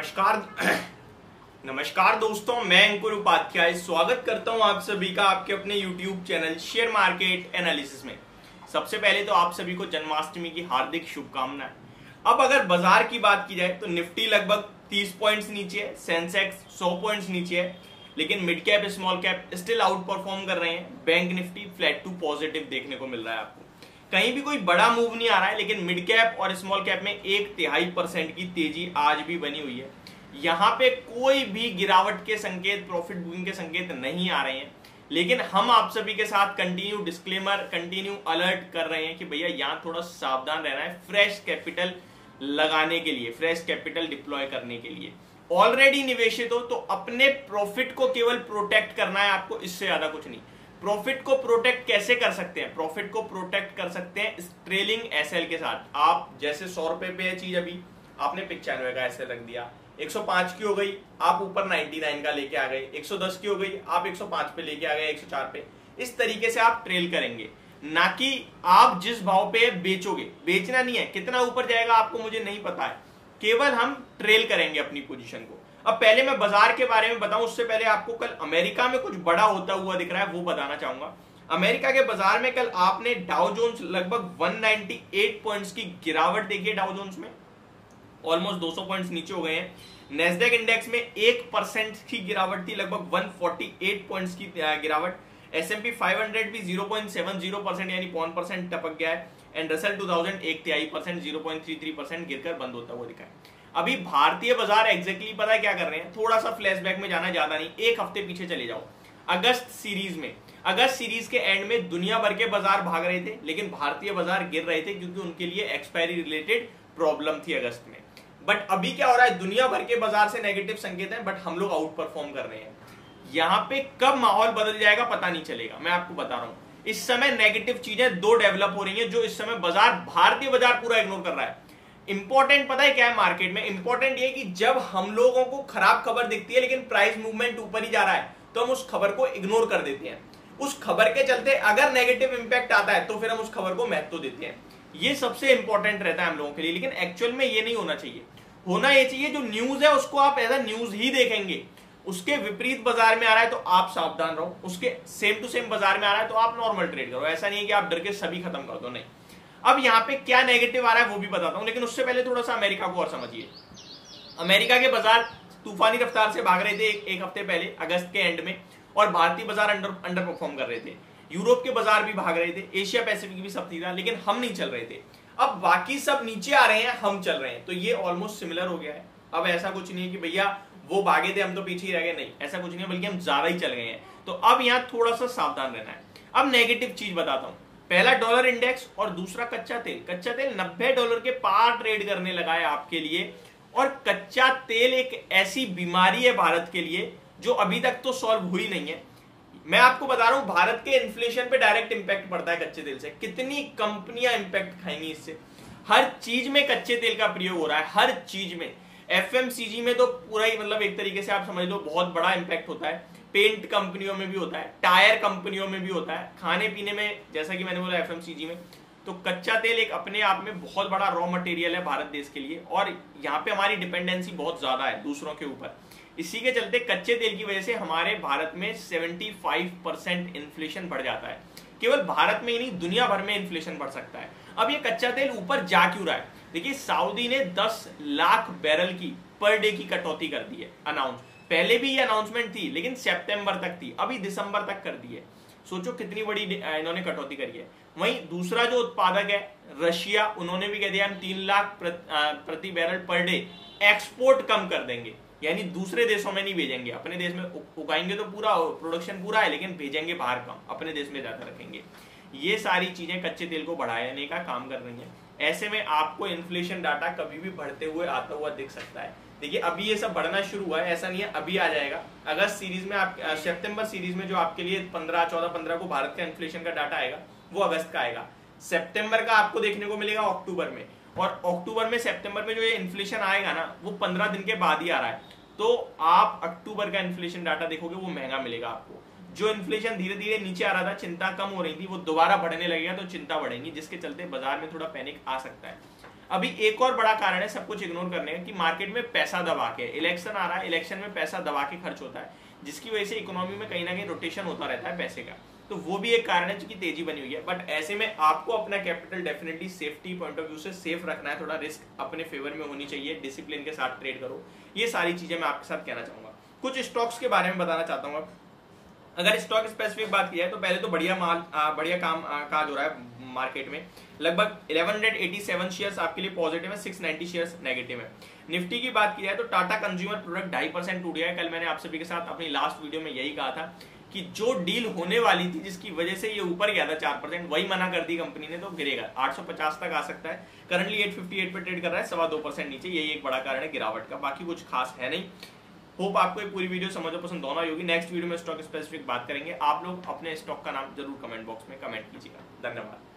नमस्कार नमस्कार दोस्तों, मैं अंकुर उपाध्याय स्वागत करता हूं आप सभी का आपके अपने YouTube channel share market analysis में। सबसे पहले तो आप सभी को जन्माष्टमी की हार्दिक शुभकामनाएं। अब अगर बाजार की बात की जाए तो निफ्टी लगभग 30 पॉइंट्स नीचे है, सेंसेक्स 100 पॉइंट्स नीचे है, लेकिन mid cap small cap still outperform कर रहे हैं। Bank Nifty flat to positive देखने को मिल रहा है आपको, कहीं भी कोई बड़ा मूव नहीं आ रहा है, लेकिन मिड कैप और स्मॉल कैप में 0.5% की तेजी आज भी बनी हुई है। यहाँ पे कोई भी गिरावट के संकेत, प्रॉफिट बुकिंग के संकेत नहीं आ रहे हैं, लेकिन हम आप सभी के साथ कंटिन्यू डिस्क्लेमर, कंटिन्यू अलर्ट कर रहे हैं कि भैया यहाँ थोड़ा सावधान रहना है फ्रेश कैपिटल लगाने के लिए, फ्रेश कैपिटल डिप्लॉय करने के लिए। ऑलरेडी निवेशित हो तो अपने प्रॉफिट को केवल प्रोटेक्ट करना है आपको, इससे ज्यादा कुछ नहीं। प्रॉफिट को प्रोटेक्ट कैसे कर सकते हैं? प्रॉफिट को प्रोटेक्ट कर सकते हैं ट्रेलिंग एसएल के साथ। आप जैसे 100 रुपए पे है चीज, अभी आपने 95 का एसएल रख दिया, 105 की हो गई, आप ऊपर 99 का लेके आ गए, 110 की हो गई, आप 105 पे लेके आ गए, 104 पे। इस तरीके से आप ट्रेल करेंगे, ना कि आप जिस भाव पे बेचोगे। बेचना नहीं है, कितना ऊपर जाएगा आपको मुझे नहीं पता है, केवल हम ट्रेल करेंगे अपनी पोजीशन को। अब पहले मैं बाजार के बारे में बताऊं, उससे पहले आपको कल अमेरिका में कुछ बड़ा होता हुआ दिख रहा है वो बताना चाहूंगा। अमेरिका के बाजार में कल आपने डाउ जोन्स लगभग 198 पॉइंट्स की गिरावट देखी है। डाउ जोन्स में ऑलमोस्ट 200 पॉइंट्स नीचे हो गए हैं। नेस्डेक इंडेक्स में 1% की गिरावट थी, लगभग 148 पॉइंट्स की गिरावट। S&P 500 भी 0.70% यानी 0.1% टपक गया है। एंड रसेल 2000 1/3% 0.33% गिरकर बंद होता हुआ दिखा है। अभी भारतीय बाजार एग्जैक्टली पता है क्या कर रहे हैं? थोड़ा सा फ्लैशबैक में जाना, ज्यादा नहीं, एक हफ्ते पीछे चले जाओ। अगस्त सीरीज में, अगस्त सीरीज के एंड में दुनिया भर के बाजार भाग रहे थे, लेकिन भारतीय बाजार गिर रहे थे क्योंकि उनके लिए एक्सपायरी रिलेटेड प्रॉब्लम थी अगस्त में। बट अभी क्या हो रहा है? दुनिया भर के बाजार से नेगेटिव संकेत है, बट हम लोग आउट परफॉर्म कर रहे हैं। यहाँ पे कब माहौल बदल जाएगा पता नहीं चलेगा, मैं आपको बता रहा हूं। इस समय नेगेटिव चीजें दो डेवलप हो रही हैं, जो इस समय बाजार, भारतीय बाजार पूरा इग्नोर कर रहा है। इंपॉर्टेंट पता है क्या है मार्केट में? इंपॉर्टेंट ये कि जब हम लोगों को खराब खबर दिखती है लेकिन प्राइस मूवमेंट ऊपर ही जा रहा है, तो हम उस खबर को इग्नोर कर देते हैं। उस खबर के चलते अगर नेगेटिव इंपैक्ट आता है तो फिर हम उस खबर को महत्व देते हैं। ये सबसे इंपॉर्टेंट रहता है हम लोगों के लिए, लेकिन एक्चुअल में ये नहीं होना चाहिए। होना ये चाहिए जो न्यूज है उसको आप एज अ न्यूज ही देखेंगे। उसके विपरीत बाजार में आ रहा है तो आप सावधान रहो, उसके सेम टू सेम बाजार में आ रहा है तो आप नॉर्मल ट्रेड करो। ऐसा नहीं है कि आप डर के सभी खत्म कर दो, नहीं। अब यहाँ पे क्या नेगेटिव आ रहा है वो भी बताता हूं, लेकिन उससे पहले थोड़ा सा अमेरिका को और समझिए। अमेरिका के बाजार तूफानी रफ्तार से भाग रहे थे एक हफ्ते पहले अगस्त के एंड में, और भारतीय बाजार अंडर परफॉर्म कर रहे थे। यूरोप के बाजार भी भाग रहे थे, एशिया पैसिफिक भी सब था, लेकिन हम नहीं चल रहे थे। अब बाकी सब नीचे आ रहे हैं, हम चल रहे हैं, तो ये ऑलमोस्ट सिमिलर हो गया है। अब ऐसा कुछ नहीं है कि भैया वो भागे थे हम तो पीछे ही रह गए, नहीं, ऐसा कुछ नहीं है, बल्कि हम ज्यादा ही चल गए हैं। तो अब यहाँ थोड़ा सा सावधान रहना है। अब नेगेटिव चीज बताता हूं। पहला डॉलर इंडेक्स और दूसरा कच्चा तेल। कच्चा तेल $90 के पार ट्रेड करने लगा है आपके लिए, और कच्चा तेल एक ऐसी बीमारी है भारत के लिए जो अभी तक तो सॉल्व हुई नहीं है। मैं आपको बता रहा हूं, भारत के इन्फ्लेशन पे डायरेक्ट इंपैक्ट पड़ता है कच्चे तेल से। कितनी कंपनियां इंपैक्ट खाएंगी इससे? हर चीज में कच्चे तेल का प्रयोग हो रहा है, हर चीज में। FMCG में तो पूरा ही, मतलब एक तरीके से आप समझ लो बहुत बड़ा इंपैक्ट होता है। पेंट कंपनियों में भी होता है, टायर कंपनियों में भी होता है, खाने पीने में, जैसा कि मैंने बोला FMCG में। तो कच्चा तेल एक अपने आप में बहुत बड़ा रॉ मटेरियल है भारत देश के लिए, और यहाँ पे हमारी डिपेंडेंसी बहुत ज्यादा है दूसरों के ऊपर। इसी के चलते कच्चे तेल की वजह से हमारे भारत में 75% इन्फ्लेशन बढ़ जाता है। केवल भारत में ही नहीं, दुनिया भर में इन्फ्लेशन बढ़ सकता है। अब ये कच्चा तेल ऊपर जा क्यों रहा है? देखिए, सऊदी ने 10 लाख बैरल की पर डे की कटौती कर दी है, अनाउंस। पहले भी ये अनाउंसमेंट थी, लेकिन सितंबर तक थी, अभी दिसंबर तक कर दी है। सोचो कितनी बड़ी इन्होंने कटौती करी है। वहीं दूसरा जो उत्पादक है रशिया, उन्होंने भी कह दिया हम 3 लाख प्रति बैरल पर डे एक्सपोर्ट कम कर देंगे, यानी दूसरे देशों में नहीं भेजेंगे, अपने देश में उगाएंगे तो पूरा प्रोडक्शन पूरा है, लेकिन भेजेंगे बाहर कम, अपने देश में ज्यादा रखेंगे। ये सारी चीजें कच्चे तेल को बढ़ाने का काम कर रही हैं। ऐसे में आपको इन्फ्लेशन डाटा कभी भी बढ़ते हुए आता हुआ दिख सकता है। देखिए, अभी ये सब बढ़ना शुरू हुआ है, ऐसा नहीं है अभी आ जाएगा। अगस्त सीरीज में, आप सितंबर सीरीज में जो आपके लिए 15 को भारत का इन्फ्लेशन का डाटा आएगा वो अगस्त का आएगा। सितंबर का आपको देखने को मिलेगा अक्टूबर में, और अक्टूबर में सितंबर में जो ये इन्फ्लेशन आएगा ना, वो 15 दिन के बाद ही आ रहा है। तो आप अक्टूबर का इन्फ्लेशन डाटा देखोगे वो महंगा मिलेगा आपको। जो इन्फ्लेशन धीरे धीरे नीचे आ रहा था, चिंता कम हो रही थी, वो दोबारा बढ़ने लगेगा तो चिंता बढ़ेगी, जिसके चलते बाजार में थोड़ा पैनिक आ सकता है। अभी एक और बड़ा कारण है सब कुछ इग्नोर करने का कि मार्केट में पैसा दबा के, इलेक्शन आ रहा है, इलेक्शन में पैसा दबा के खर्च होता है, जिसकी वजह से इकोनॉमी में कहीं ना कहीं रोटेशन होता रहता है पैसे का, तो वो भी एक कारण है जिसकी तेजी बनी हुई है। बट ऐसे में आपको अपना capital definitely safety point of view से सेफ रखना है, थोड़ा रिस्क अपने फेवर में होनी चाहिए, डिसिप्लिन के साथ ट्रेड करो, ये सारी चीजें मैं आपके साथ कहना चाहूंगा। कुछ स्टॉक्स के बारे में बताना चाहता हूँ। अगर स्टॉक स्पेसिफिक बात की है तो पहले तो बढ़िया काम काज हो रहा है मार्केट में। लगभग 1187 शेयर्स आपके लिए पॉजिटिव है, 690 शेयर्स नेगेटिव है। निफ्टी की बात की जाए तो टाटा कंज्यूमर प्रोडक्ट 2.5% टूट गया है। कल मैंने आप सभी के साथ अपनी लास्ट वीडियो में यही कहा था कि जो डील होने वाली थी जिसकी वजह से ये ऊपर गया था 4%, वही मना कर दी कंपनी ने, तो गिरेगा, 850 तक आ सकता है। करंटली 858 पे ट्रेड कर रहा है, 2.25% नीचे, यही एक बड़ा कारण है गिरावट का, बाकी कुछ खास है नहीं। होप आपको ये पूरी वीडियो समझ पसंद दोनों आई होगी। नेक्स्ट वीडियो में स्टॉक स्पेसिफिक बात करेंगे। आप लोग अपने स्टॉक का नाम जरूर कमेंट बॉक्स में कमेंट कीजिएगा। धन्यवाद।